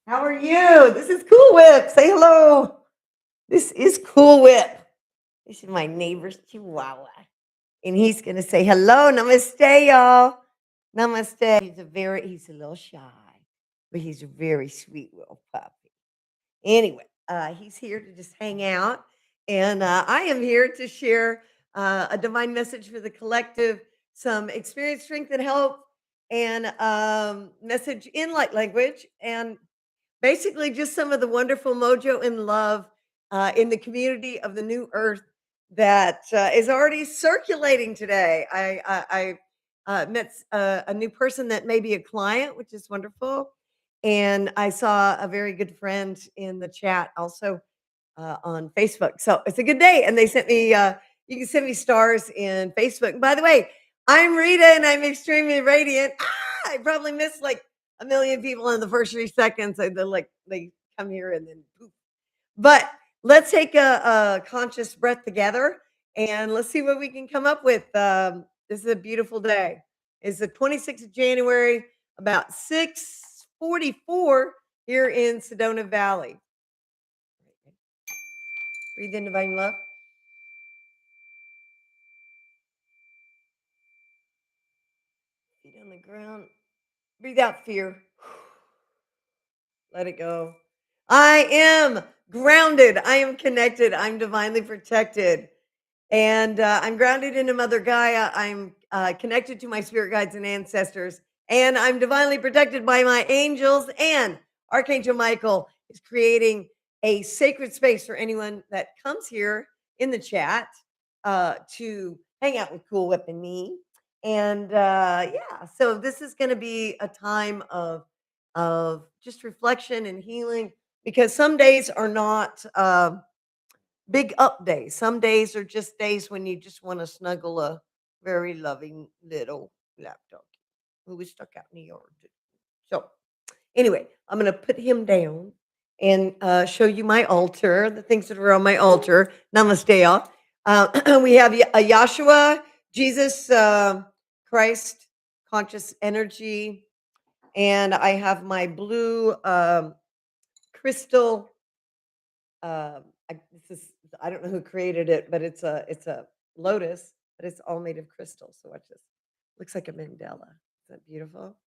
How are you? This is Cool Whip. Say hello. This is Cool Whip. This is my neighbor's chihuahua. And he's going to say hello. Namaste, y'all. Namaste. He's a little shy, but he's a very sweet little puppy. Anyway, he's here to just hang out. And I am here to share a divine message for the collective, some experience, strength, and hope, and message in light language. And basically just some of the wonderful mojo and love in the community of the new earth that is already circulating today. I met a new person that may be a client, which is wonderful. And I saw a very good friend in the chat also on Facebook. So it's a good day. And they sent me, you can send me stars in Facebook. By the way, I'm Rita and I'm extremely radiant. I probably missed like a million people in the first 3 seconds. They come here and then poof. But let's take a conscious breath together and let's see what we can come up with. This is a beautiful day. It's the 26th of January, about 6:44 here in Sedona Valley. Breathe in divine love. Feet on the ground. Breathe out fear. Let it go. I am grounded. I am connected. I'm divinely protected. And I'm grounded into Mother Gaia. I'm connected to my spirit guides and ancestors. And I'm divinely protected by my angels. And Archangel Michael is creating a sacred space for anyone that comes here in the chat to hang out with Cool Whip and me. And yeah, so this is going to be a time of just reflection and healing because some days are not big up days. Some days are just days when you just want to snuggle a very loving little lap dog who is stuck out in the yard. So anyway, I'm going to put him down and show you my altar, the things that are on my altar. Namaste, y'all. We have a Yahshua, Jesus Christ, conscious energy, and I have my blue crystal. This is I don't know who created it, but it's a lotus, but it's all made of crystal. So watch this. Looks like a mandala. Is that beautiful?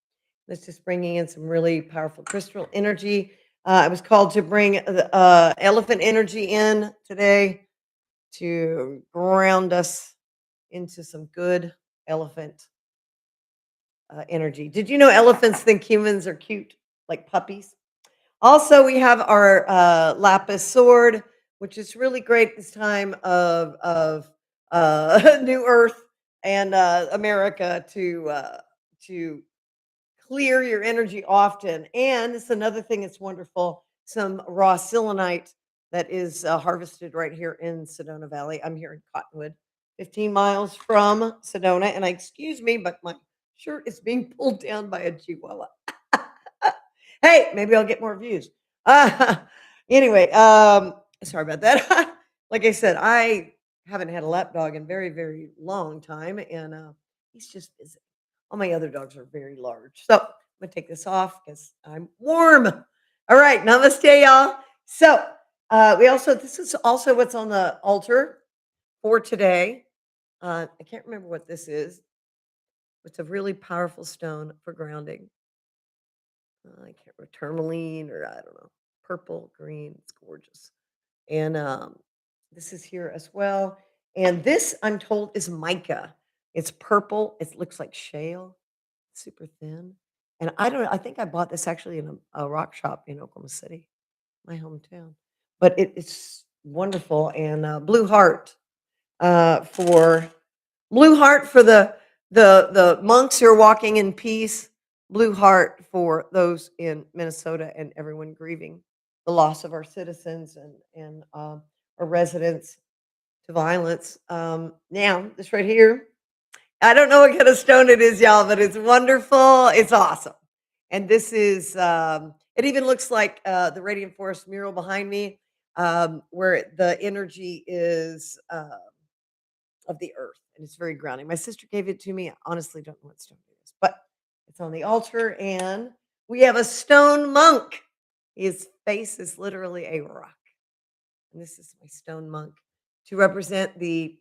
That's just bringing in some really powerful crystal energy. I was called to bring the elephant energy in today to ground us into some good elephant energy. Did you know elephants think humans are cute, like puppies? Also, we have our lapis sword, which is really great this time of New Earth and America to clear your energy often. And it's another thing that's wonderful. Some raw selenite that is harvested right here in Sedona Valley. I'm here in Cottonwood, 15 miles from Sedona. And excuse me, but my shirt is being pulled down by a chihuahua. Hey, maybe I'll get more views. Uh, anyway, sorry about that. Like I said, I haven't had a lap dog in very, very long time, and he's just busy. All my other dogs are very large. So I'm gonna take this off because I'm warm. All right, namaste, y'all. So this is also what's on the altar for today. I can't remember what this is. It's a really powerful stone for grounding. I can't remember tourmaline or I don't know, purple, green. It's gorgeous. And this is here as well. And this, I'm told, is mica. It's purple. It looks like shale, super thin. And I don't know. I think I bought this actually in a rock shop in Oklahoma City, my hometown. But it's wonderful. And for blue heart for the monks who are walking in peace. Blue heart for those in Minnesota and everyone grieving the loss of our citizens and our residents to violence. Now, this right here, I don't know what kind of stone it is, y'all, but it's wonderful. It's awesome. And this is, it even looks like the Radiant Forest mural behind me, where the energy is of the earth. And it's very grounding. My sister gave it to me. I honestly don't know what stone it is, but it's on the altar. And we have a stone monk. His face is literally a rock. And this is my stone monk to represent the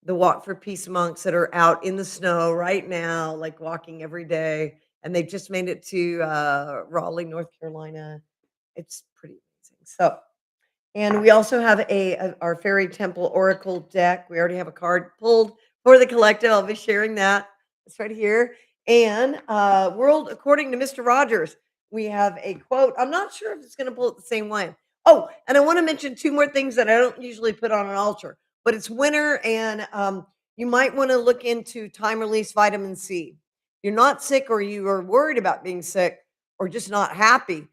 Walk for Peace monks that are out in the snow right now, like walking every day. And they just made it to Raleigh, North Carolina. It's pretty amazing. So, and we also have our fairy temple oracle deck. We already have a card pulled for the collective. I'll be sharing that. It's right here. And world according to Mr. Rogers, we have a quote. I'm not sure if it's going to pull it the same way. Oh, and I want to mention two more things that I don't usually put on an altar, but it's winter, and you might want to look into time release vitamin C. You're not sick, or you are worried about being sick, or just not happy.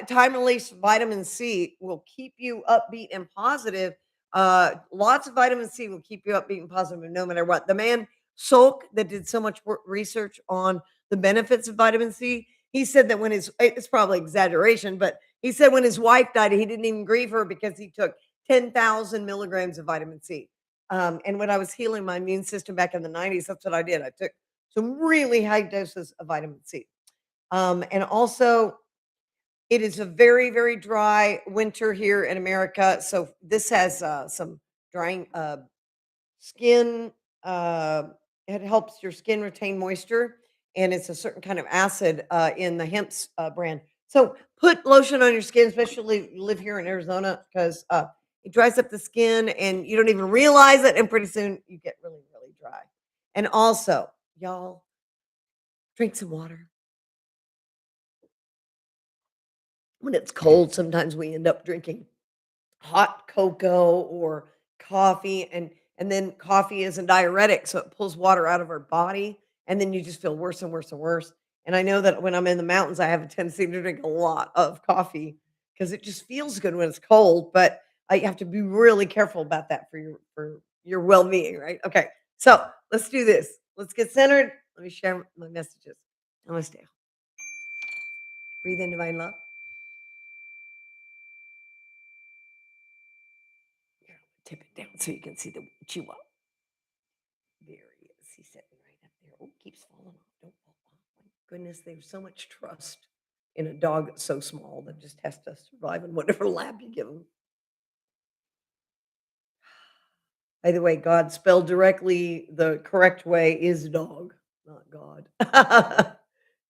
Time release vitamin C will keep you upbeat and positive. Lots of vitamin C will keep you upbeat and positive no matter what. The man Salk that did so much research on the benefits of vitamin C, he said that when it's probably exaggeration, but he said when his wife died, he didn't even grieve her because he took 10,000 milligrams of vitamin C. And when I was healing my immune system back in the 90s, that's what I did. I took some really high doses of vitamin C. And also, it is a very, very dry winter here in America. So this has some drying skin. Uh, it helps your skin retain moisture, and it's a certain kind of acid in the hemp's brand. So put lotion on your skin, especially if you live here in Arizona, because it dries up the skin, and you don't even realize it. And pretty soon you get really, really dry. And also, y'all, drink some water. When it's cold, sometimes we end up drinking hot cocoa or coffee, and then coffee is a diuretic, so it pulls water out of our body, and then you just feel worse and worse and worse. And I know that when I'm in the mountains, I have a tendency to drink a lot of coffee because it just feels good when it's cold, but I have to be really careful about that for your well-being, right? Okay. So, let's do this. Let's get centered. Let me share my messages. Namaste. Breathe in divine love. Here, tip it down so you can see the chihuahua. There he is. He's sitting right up there. Oh, keeps falling off. Don't fall off. My goodness, there's so much trust in a dog that's so small that just has to survive in whatever lab you give him. By the way, God spelled directly the correct way is dog, not God.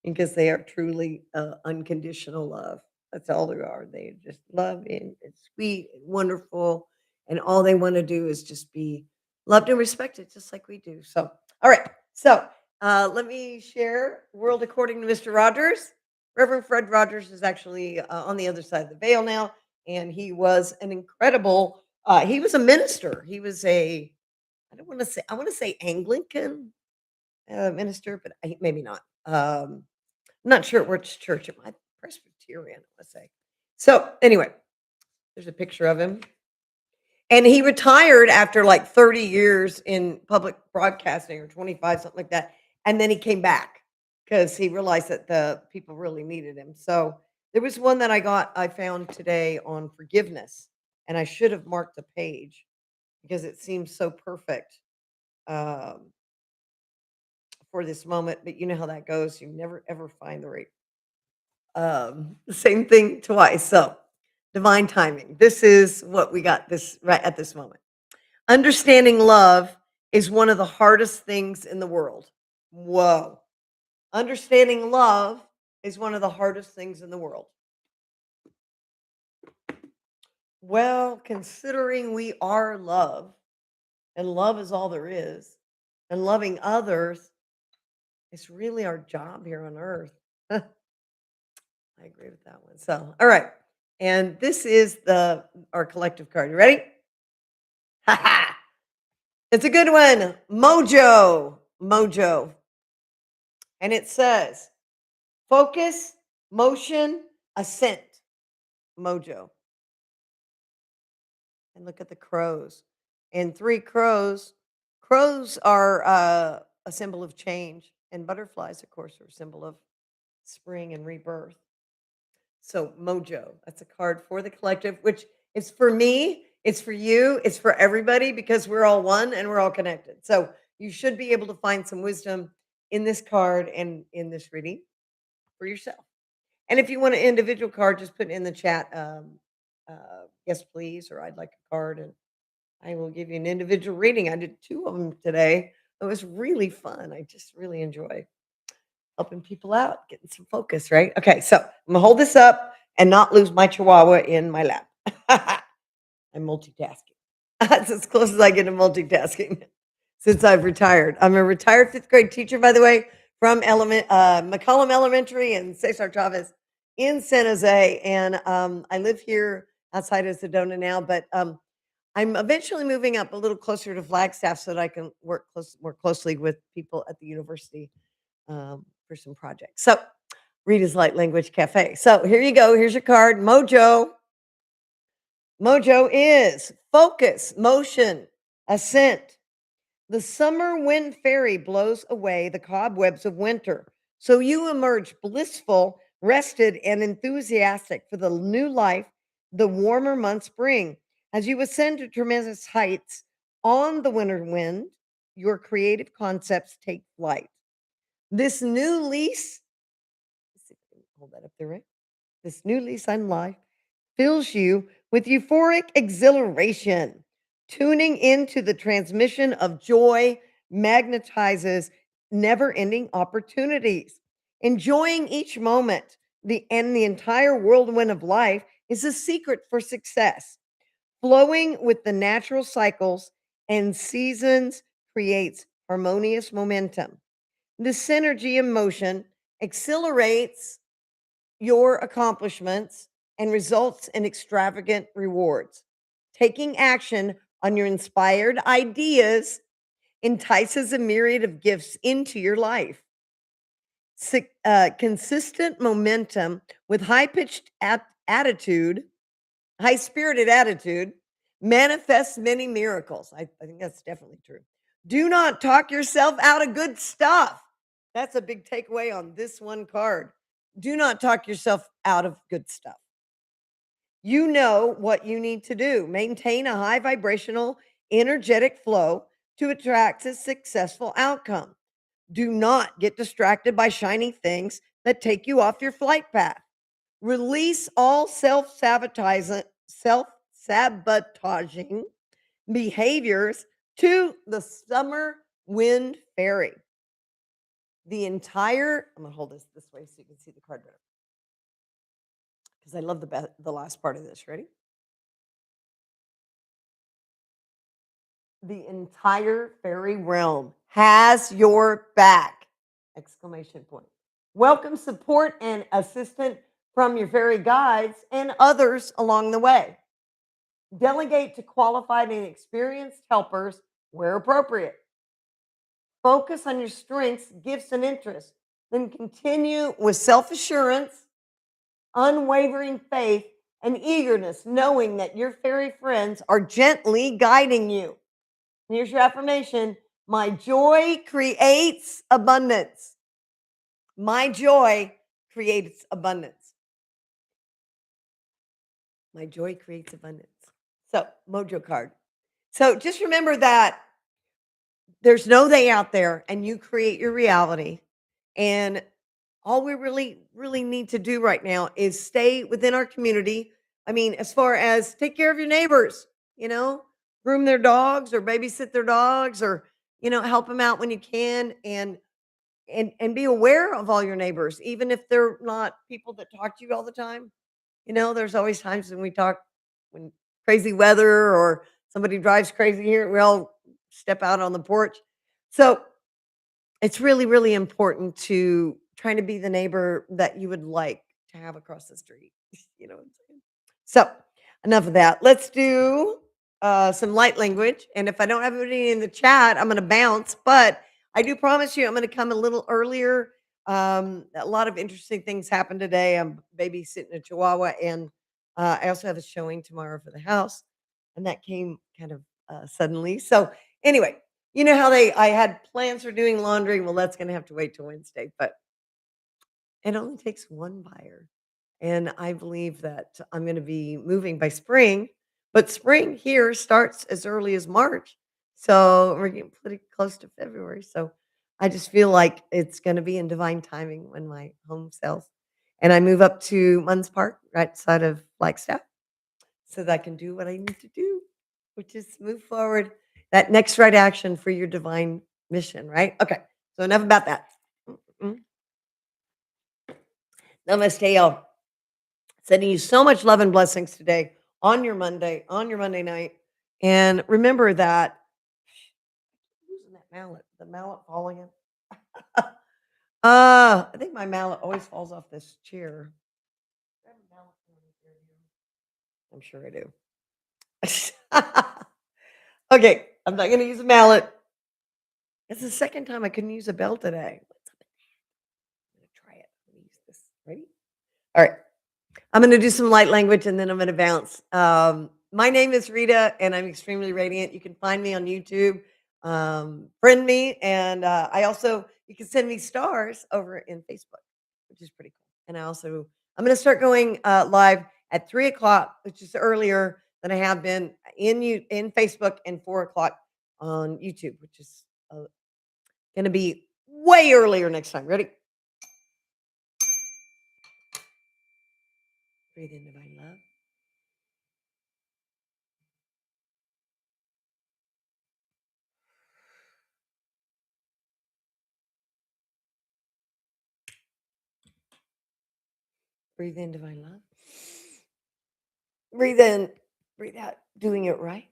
Because they are truly unconditional love. That's all they are. They just loving and sweet and wonderful. And all they want to do is just be loved and respected, just like we do. So, all right. So, let me share World According to Mr. Rogers. Reverend Fred Rogers is actually on the other side of the veil now. And he was an incredible, he was a minister. He was I don't want to say, I want to say Anglican minister, but maybe not. I'm not sure which church it might Presbyterian, I wanna say. So, anyway, there's a picture of him, and he retired after, like, 30 years in public broadcasting or 25, something like that, and then he came back because he realized that the people really needed him. So, there was one that I found today on forgiveness, and I should have marked the page because it seems so perfect, um, for this moment, but you know how that goes, you never ever find the right same thing twice. So, divine timing. This is what we got this right at this moment. Understanding love is one of the hardest things in the world. Whoa. Understanding love is one of the hardest things in the world. Well, considering we are love and love is all there is, and loving others is really our job here on earth. I agree with that one. So, all right. And this is the our collective card. You ready? Ha ha! It's a good one. Mojo. Mojo. And it says focus, motion, ascent. Mojo. And look at the crows. And three crows. Crows are a symbol of change. And butterflies, of course, are a symbol of spring and rebirth. So Mojo, that's a card for the collective, which is for me, it's for you, it's for everybody because we're all one and we're all connected. So you should be able to find some wisdom in this card and in this reading for yourself. And if you want an individual card, just put in the chat, yes, please, or I'd like a card, and I will give you an individual reading. I did 2 of them today. It was really fun. I just really enjoy helping people out, getting some focus, right? Okay, so I'm gonna hold this up and not lose my chihuahua in my lap. I'm multitasking. That's as close as I get to multitasking since I've retired. I'm a retired fifth grade teacher, by the way, from McCollum Elementary in Cesar Chavez in San Jose. And I live here outside of Sedona now, but I'm eventually moving up a little closer to Flagstaff so that I can work more closely with people at the university for some projects. So, Rita's Light Language Cafe. So, here you go. Here's your card. Mojo. Mojo is focus, motion, ascent. The summer wind fairy blows away the cobwebs of winter. So you emerge blissful, rested, and enthusiastic for the new life the warmer months bring. As you ascend to tremendous heights on the winter wind, your creative concepts take flight. This new lease, let's see if I can hold that up there, right? This new lease on life fills you with euphoric exhilaration. Tuning into the transmission of joy magnetizes never ending opportunities. Enjoying each moment and the entire whirlwind of life is a secret for success. Flowing with the natural cycles and seasons creates harmonious momentum. The synergy of motion accelerates your accomplishments and results in extravagant rewards. Taking action on your inspired ideas entices a myriad of gifts into your life. Consistent momentum with high pitched attitude, high spirited attitude, manifests many miracles. I think that's definitely true. Do not talk yourself out of good stuff. That's a big takeaway on this one card. Do not talk yourself out of good stuff. You know what you need to do. Maintain a high vibrational, energetic flow to attract a successful outcome. Do not get distracted by shiny things that take you off your flight path. Release all self sabotaging behaviors to the summer wind fairy. I'm gonna hold this way so you can see the card better because I love the last part of this. Ready? The entire fairy realm has your back! Exclamation point. Welcome support and assistance from your fairy guides and others along the way. Delegate to qualified and experienced helpers where appropriate. Focus on your strengths, gifts, and interests. Then continue with self assurance, unwavering faith, and eagerness, knowing that your fairy friends are gently guiding you. Here's your affirmation: my joy creates abundance. My joy creates abundance. My joy creates abundance. So, Mojo card. So, just remember that there's no they out there, and you create your reality. And all we really need to do right now is stay within our community. I mean, as far as take care of your neighbors, you know, groom their dogs or babysit their dogs, or help them out when you can, and be aware of all your neighbors, even if they're not people that talk to you all the time. There's always times when we talk when crazy weather or somebody drives crazy here, we all step out on the porch. So it's really, really important to try to be the neighbor that you would like to have across the street. You know what I'm saying? So, enough of that. Let's do some light language. And if I don't have anybody in the chat, I'm going to bounce. But I do promise you, I'm going to come a little earlier. A lot of interesting things happened today. I'm babysitting a Chihuahua, and I also have a showing tomorrow for the house, and that came kind of suddenly. So, anyway, you know how I had plans for doing laundry. Well, that's going to have to wait till Wednesday, but it only takes one buyer. And I believe that I'm going to be moving by spring, but spring here starts as early as March. So we're getting pretty close to February. So I just feel like it's going to be in divine timing when my home sells. and I move up to Munns Park, right side of Flagstaff, so that I can do what I need to do, which is move forward that next right action for your divine mission, right? Okay, so enough about that. Mm. Namaste, y'all. Sending you so much love and blessings today on your Monday night. And remember that using that mallet, the mallet falling in. I think my mallet always falls off this chair. Do I have a mallet I'm sure I do. Okay, I'm not gonna use a mallet. It's the second time I couldn't use a bell today. What's up with that? I'm gonna try it. I'm gonna use this. Ready? All right. I'm going to do some light language and then I'm going to bounce. My name is Rita and I'm extremely radiant. You can find me on YouTube, friend me, and you can send me stars over in Facebook, which is pretty cool. And I'm going to start going live at 3 o'clock, which is earlier than I have been in Facebook, and 4 o'clock on YouTube, which is going to be way earlier next time. Ready? Breathe in divine love. Breathe in divine love. Breathe in, breathe out, doing it right.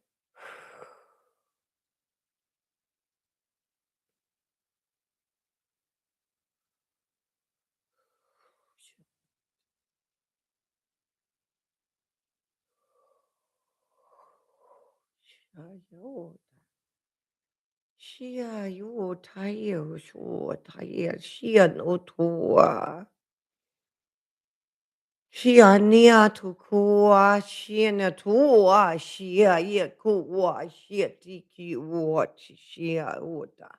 Shia yo tayo sho taya shia no toa. Shia nia to koa shia na toa shia ye koa shia tiki what shia ota.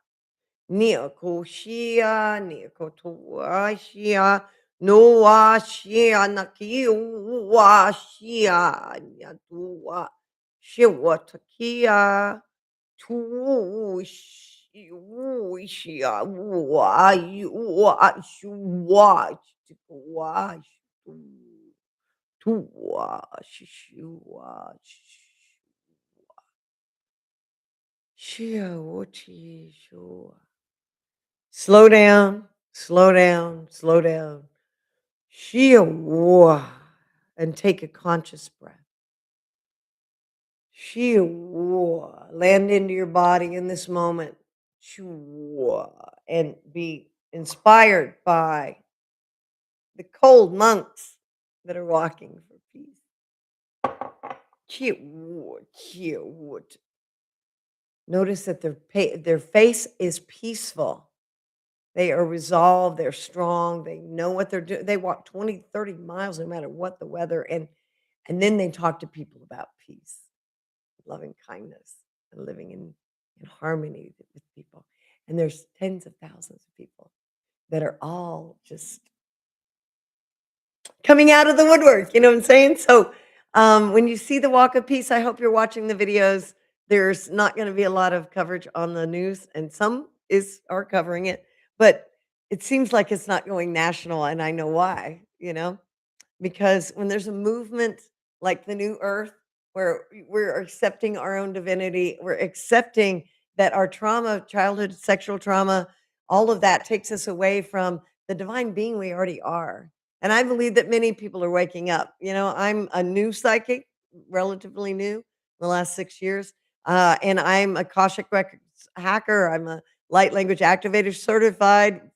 Nia ko shia nia ko toa shia no wa shia na ki wa shia nia toa. Shia what kia. Tu shi wu shi wa yu wa shu wa shi wa shu tu wa shi shu wa shi wo chi shu. Slow down, slow down, slow down. Shi wa, and take a conscious breath. Shoo, land into your body in this moment. Shoo, and be inspired by the cold monks that are walking for peace. Shoo, shoo. Notice that their face is peaceful. They are resolved, they're strong, they know what they're doing. They walk 20, 30 miles no matter what the weather, and then they talk to people about peace, loving kindness, and living in harmony with people. And there's tens of thousands of people that are all just coming out of the woodwork. You know what I'm saying? So when you see the walk of peace, I hope you're watching the videos. There's not going to be a lot of coverage on the news, and some are covering it, but it seems like it's not going national, and I know why. Because when there's a movement like the new earth, where we're accepting our own divinity, we're accepting that our trauma, childhood sexual trauma, all of that takes us away from the divine being we already are. And I believe that many people are waking up. I'm a new psychic, relatively new, the last 6 years, and I'm a Akashic Records hacker. I'm a light language activator certified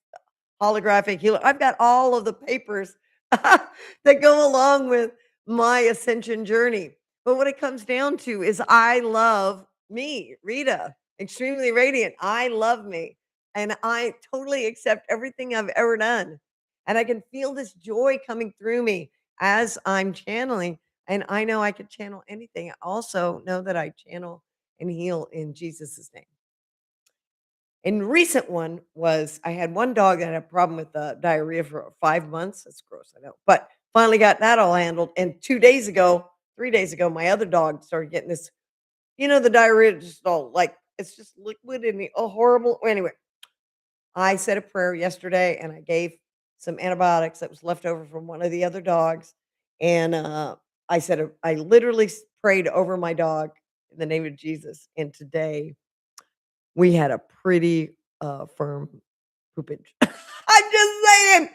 holographic healer. I've got all of the papers that go along with my ascension journey. But what it comes down to is I love me, Rita, extremely radiant. I love me. And I totally accept everything I've ever done. And I can feel this joy coming through me as I'm channeling. And I know I could channel anything. I also know that I channel and heal in Jesus' name. And recent one was I had one dog that had a problem with diarrhea for 5 months. That's gross, I know. But finally got that all handled. And 2 days ago, 3 days ago, my other dog started getting this, the diarrhea just all like it's just liquid and horrible. Anyway, I said a prayer yesterday and I gave some antibiotics that was left over from one of the other dogs, and I said I literally prayed over my dog in the name of Jesus. And today we had a pretty firm poopage. I'm just saying,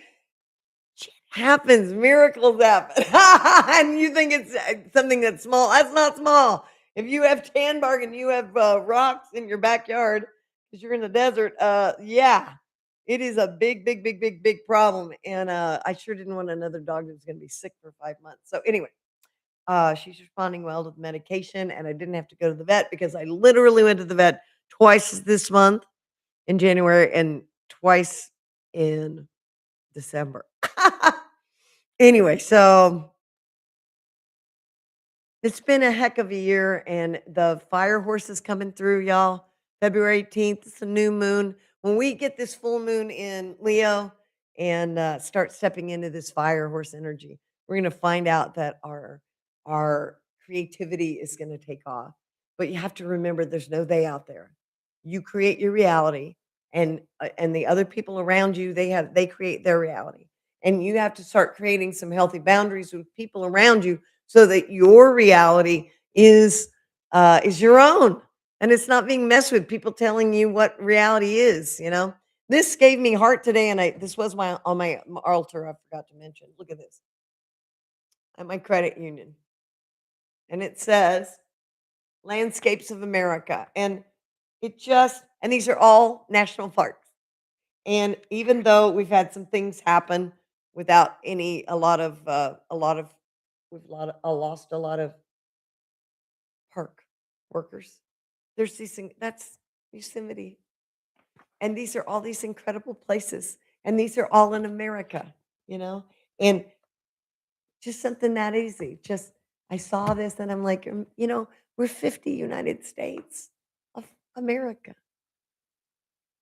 shit happens, miracles happen. And you think it's something that's small. That's not small. If you have tanbark and you have rocks in your backyard because you're in the desert, yeah, it is a big, big, big, big, big problem. And I sure didn't want another dog that was going to be sick for 5 months. So, anyway, she's responding well to the medication, and I didn't have to go to the vet because I literally went to the vet twice this month in January and twice in December. Anyway, so it's been a heck of a year, and the fire horse is coming through, y'all. February 18th, it's a new moon. When we get this full moon in Leo and start stepping into this fire horse energy, we're going to find out that our creativity is going to take off. But you have to remember, there's no they out there. You create your reality, and the other people around you, they create their reality, and you have to start creating some healthy boundaries with people around you so that your reality is your own, and it's not being messed with people telling you what reality is. This gave me heart today, and this was my on my altar. I forgot to mention. Look at this at my credit union, and it says Landscapes of America, and these are all national parks. And even though we've had some things happen without a lot of lost a lot of park workers. There's that's Yosemite, and these are all these incredible places, and these are all in America, you know, and just something that easy. Just I saw this, and I'm like, we're 50 United States of America,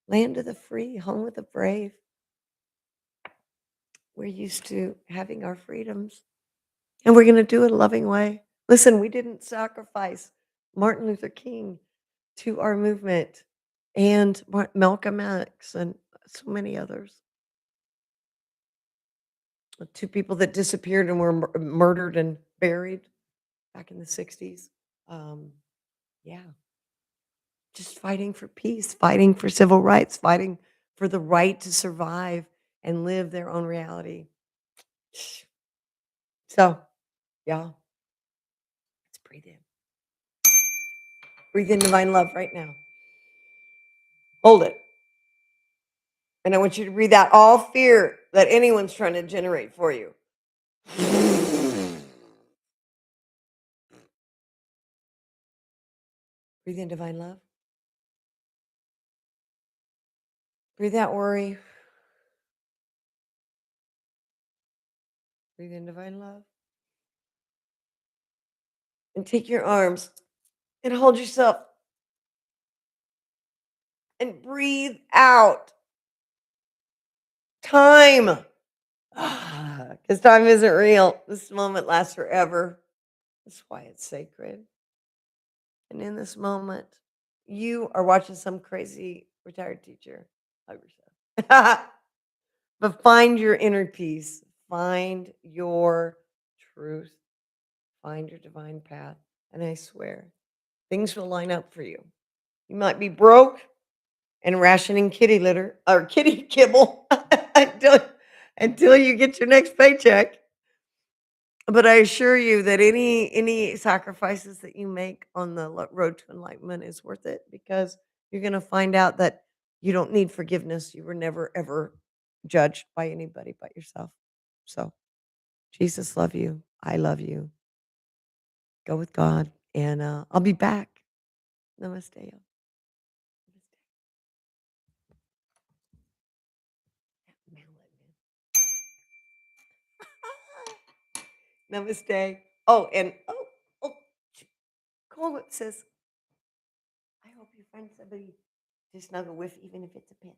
land of the free, home of the brave. We're used to having our freedoms, and we're going to do it a loving way. Listen, we didn't sacrifice Martin Luther King to our movement and Malcolm X and so many others. Two people that disappeared and were murdered and buried back in the 60s. Yeah, just fighting for peace, fighting for civil rights, fighting for the right to survive and live their own reality. So, y'all, let's breathe in. Breathe in divine love right now. Hold it. And I want you to breathe out all fear that anyone's trying to generate for you. Breathe in divine love. Breathe out worry. Breathe in divine love. And take your arms and hold yourself and breathe out time. Because time isn't real. This moment lasts forever. That's why it's sacred. And in this moment, you are watching some crazy retired teacher hug yourself. But find your inner peace. Find your truth. Find your divine path. And I swear, things will line up for you. You might be broke and rationing kitty litter or kitty kibble until, until you get your next paycheck. But I assure you that any sacrifices that you make on the road to enlightenment is worth it, because you're going to find out that you don't need forgiveness. You were never ever judged by anybody but yourself. So Jesus love you. I love you. Go with God, and I'll be back. Namaste. Y'all. Namaste. Oh, and oh, Cole says, I hope you find somebody to snuggle with, even if it's a pet.